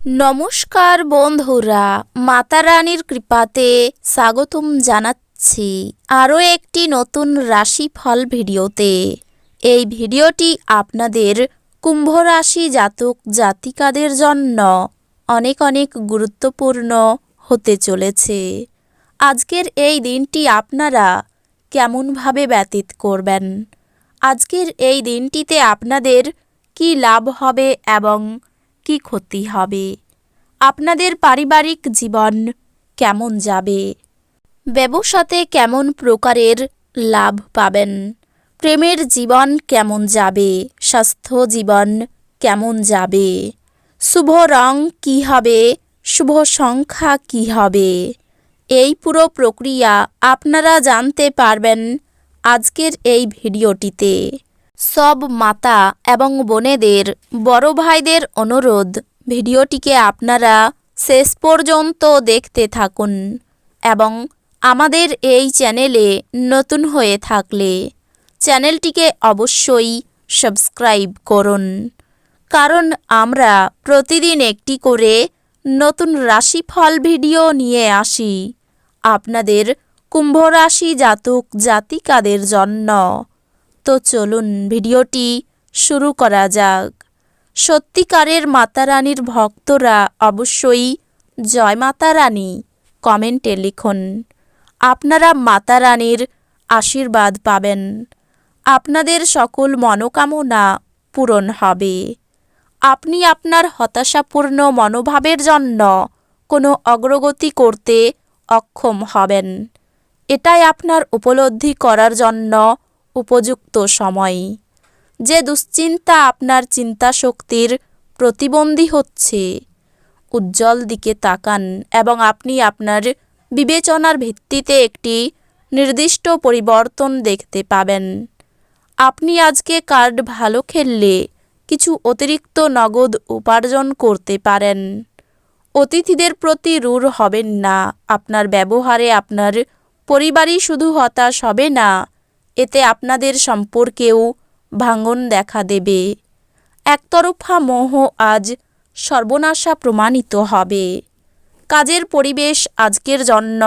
নমস্কার বন্ধুরা, মাতা রানীর কৃপাতে স্বাগতম জানাচ্ছি আরও একটি নতুন রাশিফল ভিডিওতে। এই ভিডিওটি আপনাদের কুম্ভ রাশি জাতক জাতিকাদের জন্য অনেক অনেক গুরুত্বপূর্ণ হতে চলেছে। আজকের এই দিনটি আপনারা কেমনভাবে ব্যতীত করবেন, আজকের এই দিনটিতে আপনাদের কি লাভ হবে এবং কি ক্ষতি হবে, আপনাদের পারিবারিক জীবন কেমন যাবে, ব্যবসাতে কেমন প্রকারের লাভ পাবেন, প্রেমের জীবন কেমন যাবে, স্বাস্থ্য জীবন কেমন যাবে, শুভ রং কী হবে, শুভ সংখ্যা কী হবে, এই পুরো প্রক্রিয়া আপনারা জানতে পারবেন আজকের এই ভিডিওটিতে। সব মাতা এবং বোনেদের, বড় ভাইদের অনুরোধ, ভিডিওটিকে আপনারা শেষ পর্যন্ত দেখতে থাকুন এবং আমাদের এই চ্যানেলে নতুন হয়ে থাকলে চ্যানেলটিকে অবশ্যই সাবস্ক্রাইব করুন, কারণ আমরা প্রতিদিন একটি করে নতুন রাশিফল ভিডিও নিয়ে আসি আপনাদের কুম্ভ রাশি জাতক জাতিকাদের জন্য। তো চলুন ভিডিওটি শুরু করা যাক। সত্যিকারের মাতা রানীর ভক্তরা অবশ্যই জয় মাতা রানী কমেন্টে লিখুন। আপনারা মাতা রানীর আশীর্বাদ পাবেন, আপনাদের সকল মনোকামনা পূরণ হবে। আপনি আপনার হতাশাপূর্ণ মনোভাবের জন্য কোনো অগ্রগতি করতে অক্ষম হবেন। এটাই আপনার উপলব্ধি করার জন্য উপযুক্ত সময়। যে দুশ্চিন্তা আপনার চিন্তা শক্তির প্রতিবন্ধী হচ্ছে, উজ্জ্বল দিকে তাকান এবং আপনি আপনার বিবেচনার ভিত্তিতে একটি নির্দিষ্ট পরিবর্তন দেখতে পাবেন। আপনি আজকে কার্ড ভালো খেললে কিছু অতিরিক্ত নগদ উপার্জন করতে পারেন। অতিথিদের প্রতি রূঢ় হবেন না। আপনার ব্যবহারে আপনার পরিবারই শুধু হতাশ হবে না, এতে আপনাদের সম্পর্কেও ভাঙন দেখা দেবে। একতরফা মোহ আজ সর্বনাশা প্রমাণিত হবে। কাজের পরিবেশ আজকের জন্য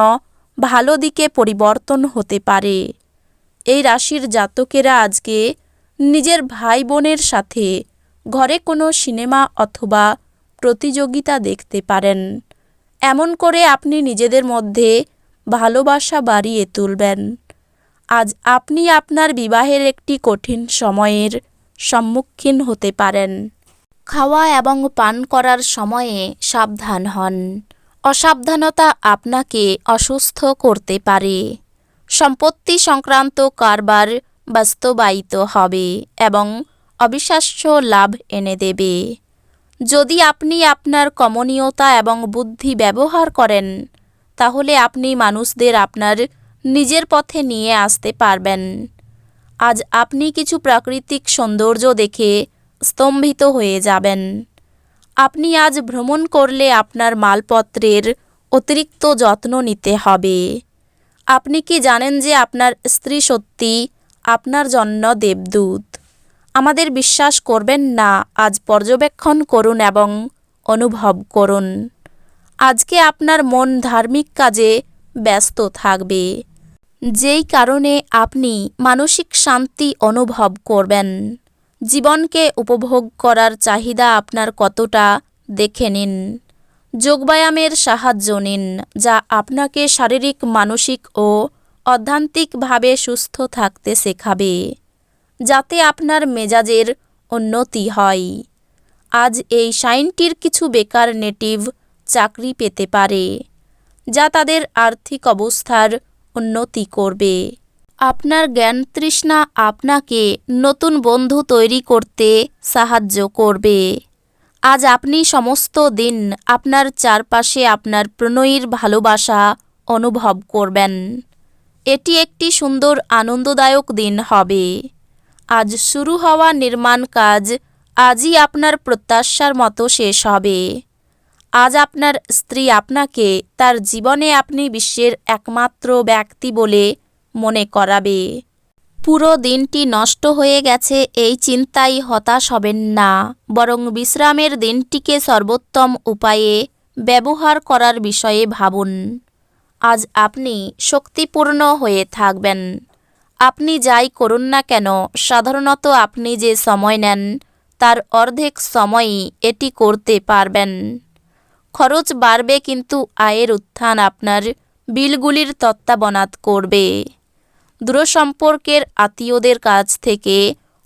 ভালো দিকে পরিবর্তন হতে পারে। এই রাশির জাতকেরা আজকে নিজের ভাই বোনের সাথে ঘরে কোনো সিনেমা অথবা প্রতিযোগিতা দেখতে পারেন। এমন করে আপনি নিজেদের মধ্যে ভালোবাসা বাড়িয়ে তুলবেন। আজ আপনি আপনার বিবাহের একটি কঠিন সময়ের সম্মুখীন হতে পারেন। খাওয়া এবং পান করার সময়ে সাবধান হন। অসাবধানতা আপনাকে অসুস্থ করতে পারে। সম্পত্তি সংক্রান্ত কারবার বাস্তবায়িত হবে এবং অবিশ্বাস্য লাভ এনে দেবে। যদি আপনি আপনার কমনীয়তা এবং বুদ্ধি ব্যবহার করেন, তাহলে আপনি মানুষদের আপনার নিজের পথে নিয়ে আসতে পারবেন। আজ আপনি কিছু প্রাকৃতিক সৌন্দর্য দেখে স্তম্ভিত হয়ে যাবেন। আপনি আজ ভ্রমণ করলে আপনার মালপত্রের অতিরিক্ত যত্ন নিতে হবে। আপনি কি জানেন যে আপনার স্ত্রী সত্যি আপনার জন্য দেবদূত? আমাদের বিশ্বাস করবেন না, আজ পর্যবেক্ষণ করুন এবং অনুভব করুন। আজকে আপনার মন ধার্মিক কাজে ব্যস্ত থাকবে, যেই কারণে আপনি মানসিক শান্তি অনুভব করবেন। জীবনকে উপভোগ করার চাহিদা আপনার কতটা দেখে নিন। যোগব্যায়ামের সাহায্য নিন, যা আপনাকে শারীরিক, মানসিক ও অধ্যাত্মিকভাবে সুস্থ থাকতে শেখাবে, যাতে আপনার মেজাজের উন্নতি হয়। আজ এই সাইনটির কিছু বেকার নেটিভ চাকরি পেতে পারে, যা তাদের আর্থিক অবস্থার উন্নতি করবে। আপনার জ্ঞান তৃষ্ণা আপনাকে নতুন বন্ধু তৈরি করতে সাহায্য করবে। আজ আপনি সমস্ত দিন আপনার চারপাশে আপনার প্রণয়ীর ভালোবাসা অনুভব করবেন। এটি একটি সুন্দর আনন্দদায়ক দিন হবে। আজ শুরু হওয়া নির্মাণ কাজ আজই আপনার প্রত্যাশার মতো শেষ হবে। আজ আপনার স্ত্রী আপনাকে তার জীবনে আপনি বিশ্বের একমাত্র ব্যক্তি বলে মনে করাবে। পুরো দিনটি নষ্ট হয়ে গেছে এই চিন্তায় হতাশ হবেন না, বরং বিশ্রামের দিনটিকে সর্বোত্তম উপায়ে ব্যবহার করার বিষয়ে ভাবুন। আজ আপনি শক্তিপূর্ণ হয়ে থাকবেন। আপনি যাই করুন না কেন, সাধারণত আপনি যে সময় নেন তার অর্ধেক সময়ই এটি করতে পারবেন। খরচ বাড়বে কিন্তু আয়ের উত্থান আপনার বিলগুলির তত্ত্বাবনাত করবে। দূরসম্পর্কের আত্মীয়দের কাছ থেকে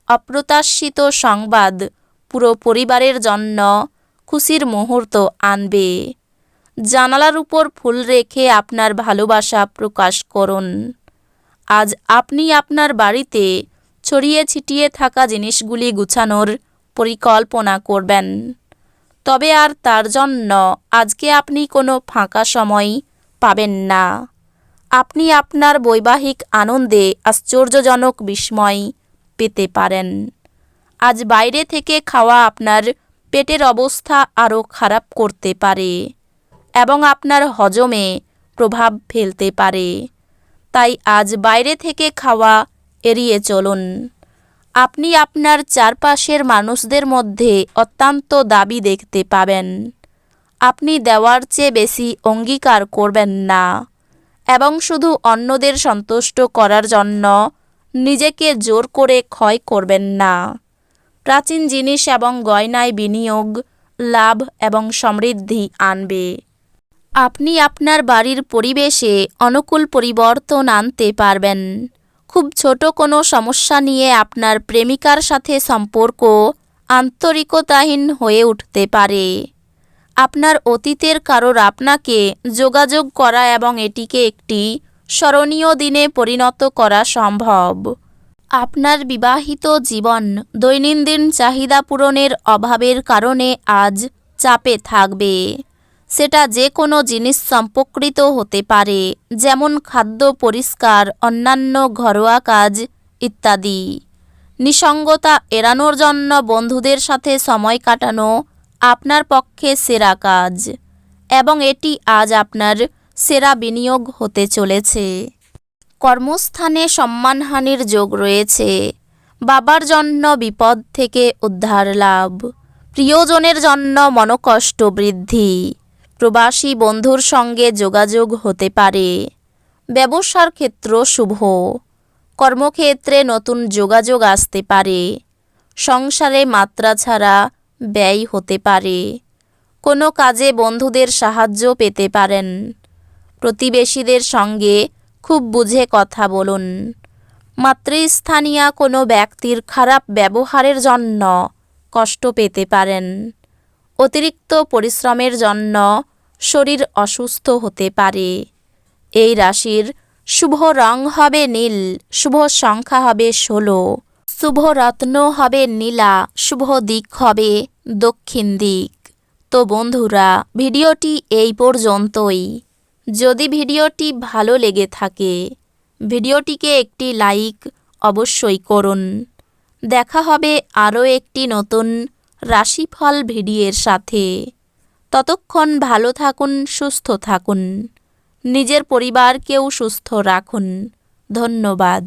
অপ্রত্যাশিত সংবাদ পুরো পরিবারের জন্য খুশির মুহূর্ত আনবে। জানালার উপর ফুল রেখে আপনার ভালোবাসা প্রকাশ করুন। আজ আপনি আপনার বাড়িতে ছড়িয়ে ছিটিয়ে থাকা জিনিসগুলি গুছানোর পরিকল্পনা করবেন। তবে আর তার জন্য আজকে আপনি কোনো ফাঁকা সময় পাবেন না। আপনি আপনার বৈবাহিক আনন্দে আশ্চর্যজনক বিস্ময় পেতে পারেন। আজ বাইরে থেকে খাওয়া আপনার পেটের অবস্থা আরও খারাপ করতে পারে এবং আপনার হজমে প্রভাব ফেলতে পারে। তাই আজ বাইরে থেকে খাওয়া এড়িয়ে চলুন। আপনি আপনার চারপাশের মানুষদের মধ্যে অত্যন্ত দাবি দেখতে পাবেন। আপনি দেওয়ার চেয়ে বেশি অঙ্গীকার করবেন না এবং শুধু অন্যদের সন্তুষ্ট করার জন্য নিজেকে জোর করে ক্ষয় করবেন না। প্রাচীন জিনিস এবং গয়নায় বিনিয়োগ লাভ এবং সমৃদ্ধি আনবে। আপনি আপনার বাড়ির পরিবেশে অনুকূল পরিবর্তন আনতে পারবেন। খুব ছোট কোনো সমস্যা নিয়ে আপনার প্রেমিকার সাথে সম্পর্ক আন্তরিকতাহীন হয়ে উঠতে পারে। আপনার অতীতের কারোর আপনাকে যোগাযোগ করা এবং এটিকে একটি স্মরণীয় দিনে পরিণত করা সম্ভব। আপনার বিবাহিত জীবন দৈনন্দিন চাহিদা পূরণের অভাবের কারণে আজ চাপে থাকবে। সেটা যে কোনো জিনিস সম্পর্কিত হতে পারে, যেমন খাদ্য, পরিষ্কার, অন্যান্য ঘরোয়া কাজ ইত্যাদি। নিসঙ্গতা এড়ানোর জন্য বন্ধুদের সাথে সময় কাটানো আপনার পক্ষে সেরা কাজ এবং এটি আজ আপনার সেরা বিনিয়োগ হতে চলেছে। কর্মস্থানে সম্মানহানির যোগ রয়েছে। বাবার জন্য বিপদ থেকে উদ্ধার লাভ। প্রিয়জনের জন্য মনোকষ্ট বৃদ্ধি। প্রবাসী বন্ধুর সঙ্গে যোগাযোগ হতে পারে। ব্যবসার ক্ষেত্র শুভ। কর্মক্ষেত্রে নতুন যোগাযোগ আসতে পারে। সংসারে মাত্রা ছাড়া ব্যয় হতে পারে। কোনো কাজে বন্ধুদের সাহায্য পেতে পারেন। প্রতিবেশীদের সঙ্গে খুব বুঝে কথা বলুন। মাতৃস্থানীয় কোনো ব্যক্তির খারাপ ব্যবহারের জন্য কষ্ট পেতে পারেন। অতিরিক্ত পরিশ্রমের জন্য শরীর অসুস্থ হতে পারে। এই রাশির শুভ রং হবে নীল, শুভ সংখ্যা হবে 16, শুভ রত্ন হবে নীলা, শুভ দিক হবে দক্ষিণ দিক। তো বন্ধুরা, ভিডিওটি এই পর্যন্তই। যদি ভিডিওটি ভালো লেগে থাকে ভিডিওটিকে একটি লাইক অবশ্যই করুন। দেখা হবে আরও একটি নতুন রাশিফল ভিডিওর সাথে। ততক্ষণ ভালো থাকুন, সুস্থ থাকুন, নিজের পরিবারকেও সুস্থ রাখুন। ধন্যবাদ।